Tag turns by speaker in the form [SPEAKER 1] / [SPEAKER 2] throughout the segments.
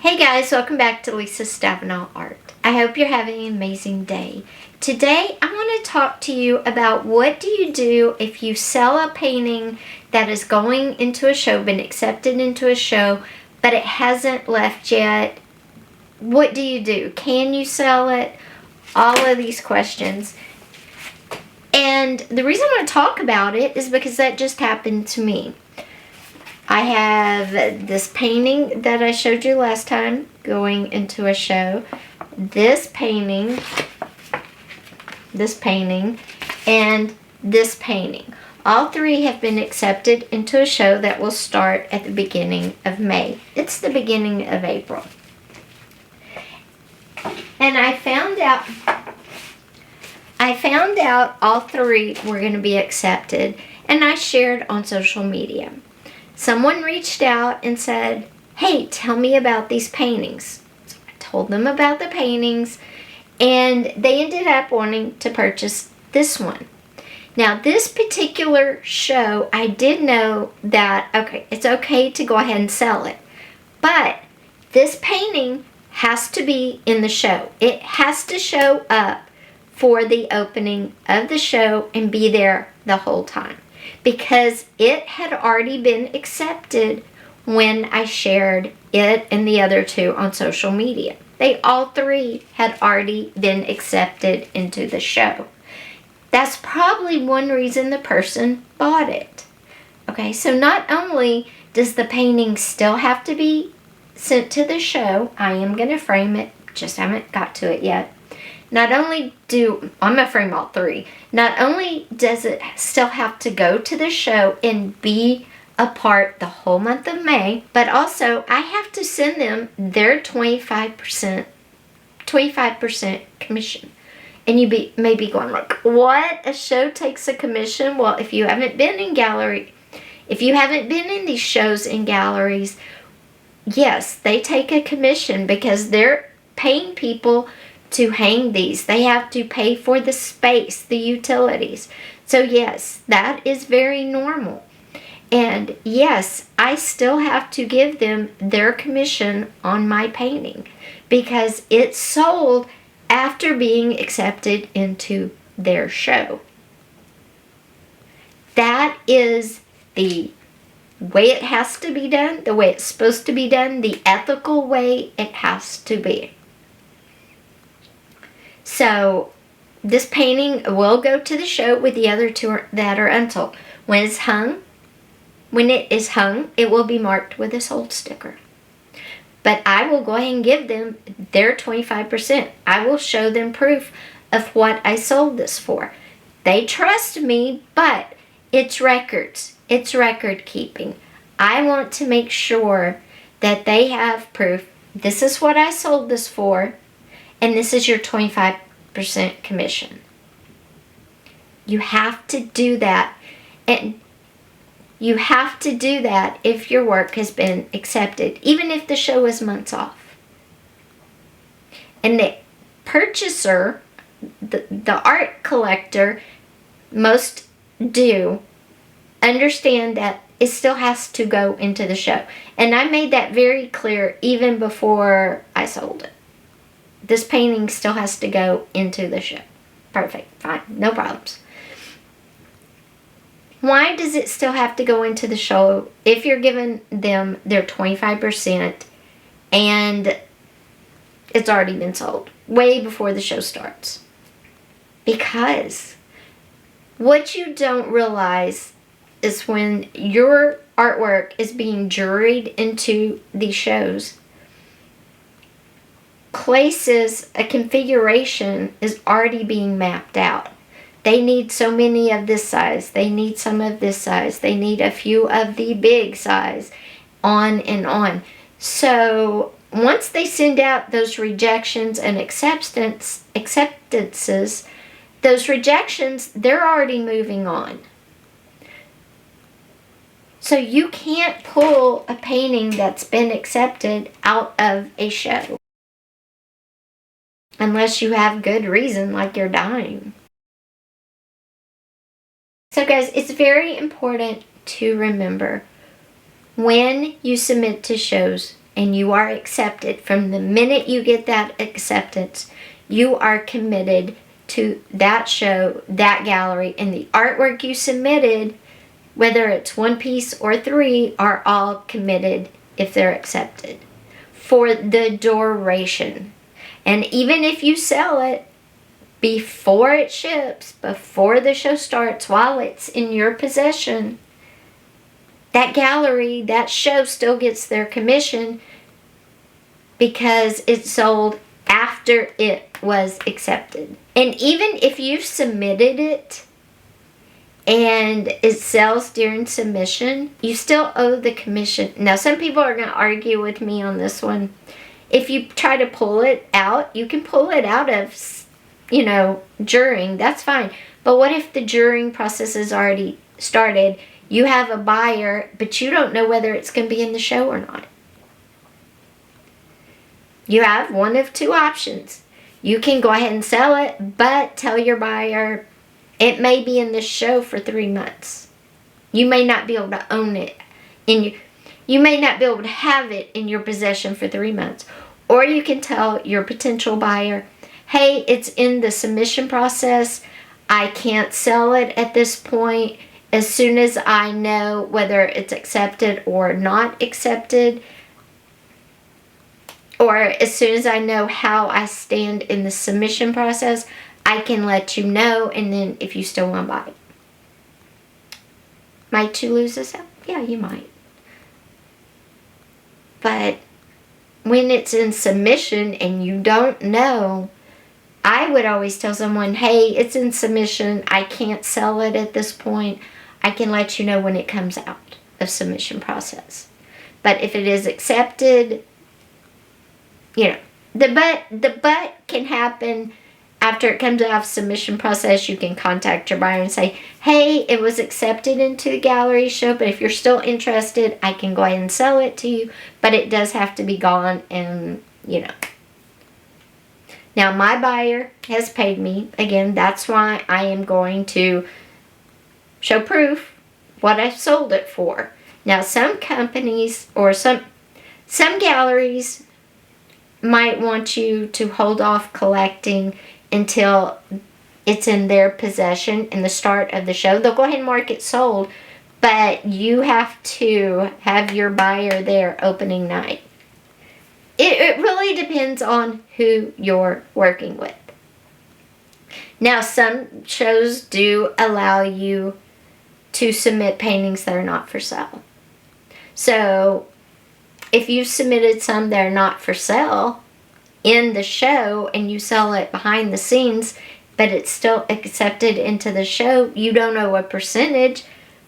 [SPEAKER 1] Hey guys, welcome back to Lisa Stavenall Art. I hope you're having an amazing day. Today I want to talk to you about what do you do if you sell a painting that is going into a show, been accepted into a show, but it hasn't left yet. What do you do? Can you sell it? All of these questions. And the reason I want to talk about it is because that just happened to me. I have this painting that I showed you last time going into a show. This painting, and this painting. All three have been accepted into a show that will start at the beginning of May. It's the beginning of April. And I found out all three were going to be accepted, and I shared on social media. Someone reached out and said, hey, tell me about these paintings. So I told them about the paintings, and they ended up wanting to purchase this one. Now, this particular show, I did know that, okay, it's okay to go ahead and sell it, but this painting has to be in the show. It has to show up for the opening of the show and be there the whole time, because it had already been accepted when I shared it and the other two on social media. They all three had already been accepted into the show. That's probably one reason the person bought it. Okay, so not only does the painting still have to be sent to the show, I am going to frame it, just haven't got to it yet. I'm going to frame all three. Not only does it still have to go to the show and be a part the whole month of May, but also I have to send them their 25% commission. And you may be going like, what? A show takes a commission? Well, if you haven't been in these shows in galleries, yes, they take a commission because they're paying people to hang these. They have to pay for the space, the utilities. So yes, that is very normal. And yes, I still have to give them their commission on my painting because it's sold after being accepted into their show. That is the way it has to be done, the way it's supposed to be done, the ethical way it has to be. So this painting will go to the show with the other two that are unsold. When it is hung, it will be marked with a sold sticker. But I will go ahead and give them their 25%. I will show them proof of what I sold this for. They trust me, but it's records. It's record keeping. I want to make sure that they have proof. This is what I sold this for. And this is your 25% commission. You have to do that. And you have to do that if your work has been accepted, even if the show is months off. And the purchaser, the art collector, most do understand that it still has to go into the show. And I made that very clear even before I sold it. This painting still has to go into the show. Perfect, fine, no problems. Why does it still have to go into the show if you're giving them their 25% and it's already been sold way before the show starts? Because what you don't realize is when your artwork is being juried into these shows, places, a configuration is already being mapped out. They need so many of this size. They need some of this size. They need a few of the big size, on and on. So once they send out those rejections and acceptances, those rejections, they're already moving on. So you can't pull a painting that's been accepted out of a show unless you have good reason, like you're dying. So guys, it's very important to remember when you submit to shows, and you are accepted, from the minute you get that acceptance, you are committed to that show, that gallery, and the artwork you submitted, whether it's 1 piece or 3, are all committed if they're accepted for the duration. And even if you sell it before it ships, before the show starts, while it's in your possession, that gallery, that show still gets their commission because it's sold after it was accepted. And even if you've submitted it and it sells during submission, you still owe the commission. Now, some people are going to argue with me on this one. If you try to pull it out, you can pull it out of, juring. That's fine. But what if the juring process is already started? You have a buyer, but you don't know whether it's going to be in the show or not. You have one of 2 options. You can go ahead and sell it, but tell your buyer it may be in the show for 3 months. You may not be able to own it. You may not be able to have it in your possession for 3 months. Or you can tell your potential buyer, hey, it's in the submission process. I can't sell it at this point. As soon as I know whether it's accepted or not accepted, or as soon as I know how I stand in the submission process, I can let you know, and then if you still want to buy it. Might you lose this out? Yeah, you might. But when it's in submission and you don't know, I would always tell someone, hey, it's in submission. I can't sell it at this point. I can let you know when it comes out of submission process. But if it is accepted, the but can happen after it comes out of submission process. You can contact your buyer and say, hey, it was accepted into the gallery show, but if you're still interested, I can go ahead and sell it to you, but it does have to be gone, and Now, my buyer has paid me. Again, that's why I am going to show proof what I sold it for. Now, some companies or some galleries might want you to hold off collecting until it's in their possession in the start of the show. They'll go ahead and mark it sold, but you have to have your buyer there opening night. It really depends on who you're working with. Now, some shows do allow you to submit paintings that are not for sale. So, if you submitted some that are not for sale in the show and you sell it behind the scenes, but it's still accepted into the show, you don't know what percentage,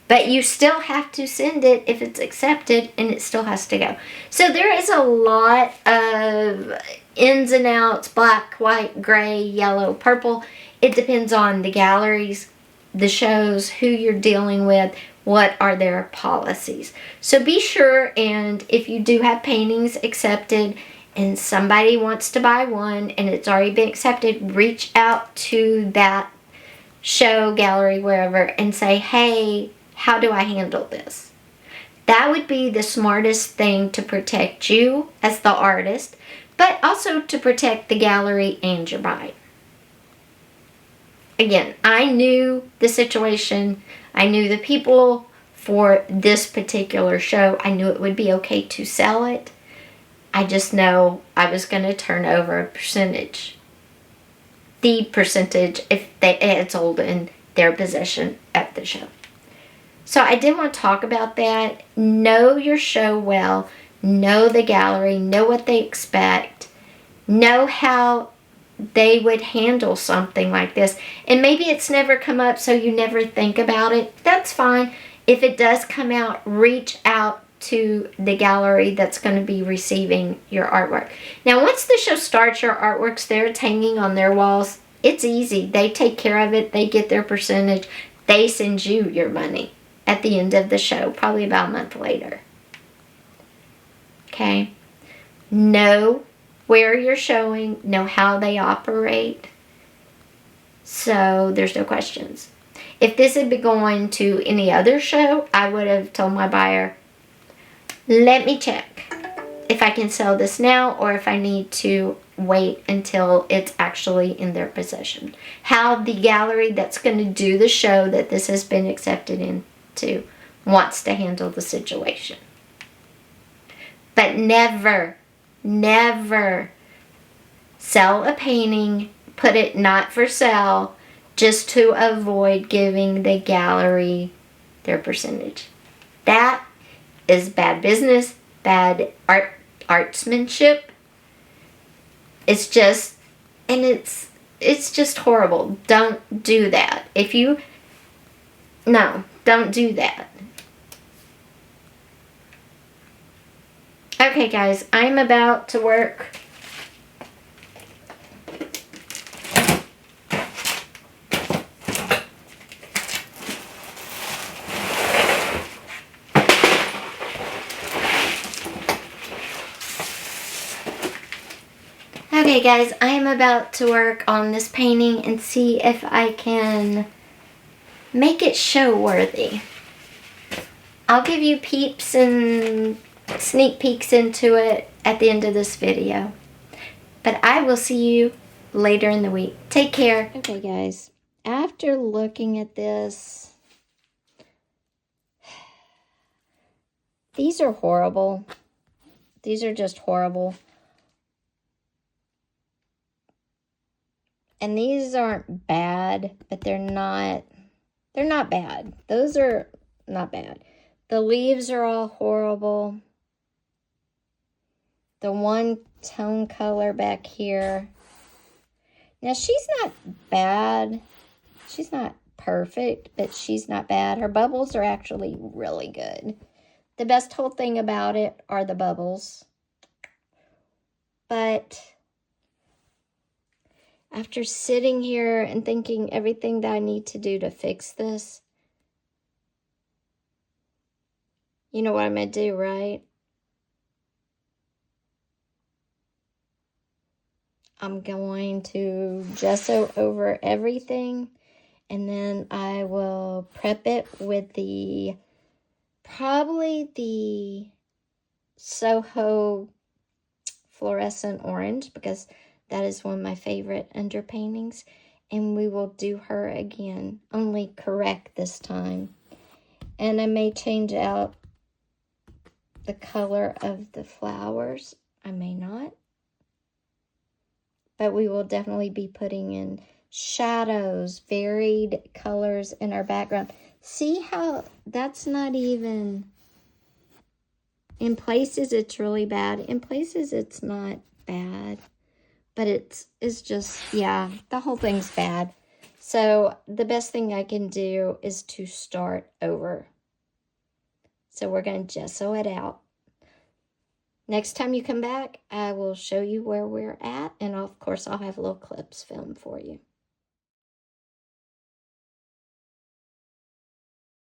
[SPEAKER 1] but you still have to send it if it's accepted, and it still has to go. So there is a lot of ins and outs, black, white, gray, yellow, purple. It depends on the galleries, the shows, who you're dealing with, what are their policies. So be sure, and if you do have paintings accepted and somebody wants to buy one and it's already been accepted, reach out to that show, gallery, wherever, and say, hey, how do I handle this? That would be the smartest thing to protect you as the artist, but also to protect the gallery and your buyer. Again, I knew the situation. I knew the people for this particular show. I knew it would be okay to sell it. I just know I was going to turn over a percentage. The percentage if they had sold in their possession at the show. So I did want to talk about that. Know your show well. Know the gallery. Know what they expect. Know how they would handle something like this. And maybe it's never come up, so you never think about it. That's fine. If it does come out, reach out to the gallery that's going to be receiving your artwork. Now, once the show starts, your artwork's there. It's hanging on their walls. It's easy. They take care of it. They get their percentage. They send you your money at the end of the show, probably about a month later. Okay? Know where you're showing, know how they operate, so there's no questions. If this had been going to any other show, I would have told my buyer, let me check. If I can sell this now or if I need to wait until it's actually in their possession. How the gallery that's going to do the show that this has been accepted into wants to handle the situation. But never, never sell a painting, put it not for sale, just to avoid giving the gallery their percentage. That is bad business, bad artsmanship. It's just, and it's just horrible. Don't do that. No, don't do that. Okay, guys, I'm about to work. Okay, guys, I am about to work on this painting and see if I can make it show worthy. I'll give you peeps and sneak peeks into it at the end of this video. But I will see you later in the week. Take care. Okay, guys, after looking at this, these are horrible. These are just horrible. And these aren't bad, but they're not bad. Those are not bad. The leaves are all horrible. The one tone color back here. Now, she's not bad. She's not perfect, but she's not bad. Her bubbles are actually really good. The best whole thing about it are the bubbles. But after sitting here and thinking everything that I need to do to fix this, you know what I'm going to do, right? I'm going to gesso over everything, and then I will prep it with probably the Soho fluorescent orange, because that is one of my favorite underpaintings. And we will do her again, only correct this time. And I may change out the color of the flowers. I may not. But we will definitely be putting in shadows, varied colors in our background. See how that's not even... In places, it's really bad. In places, it's not bad. But it's just, yeah, the whole thing's bad. So the best thing I can do is to start over. So we're going to gesso it out. Next time you come back, I will show you where we're at. And of course, I'll have little clips filmed for you.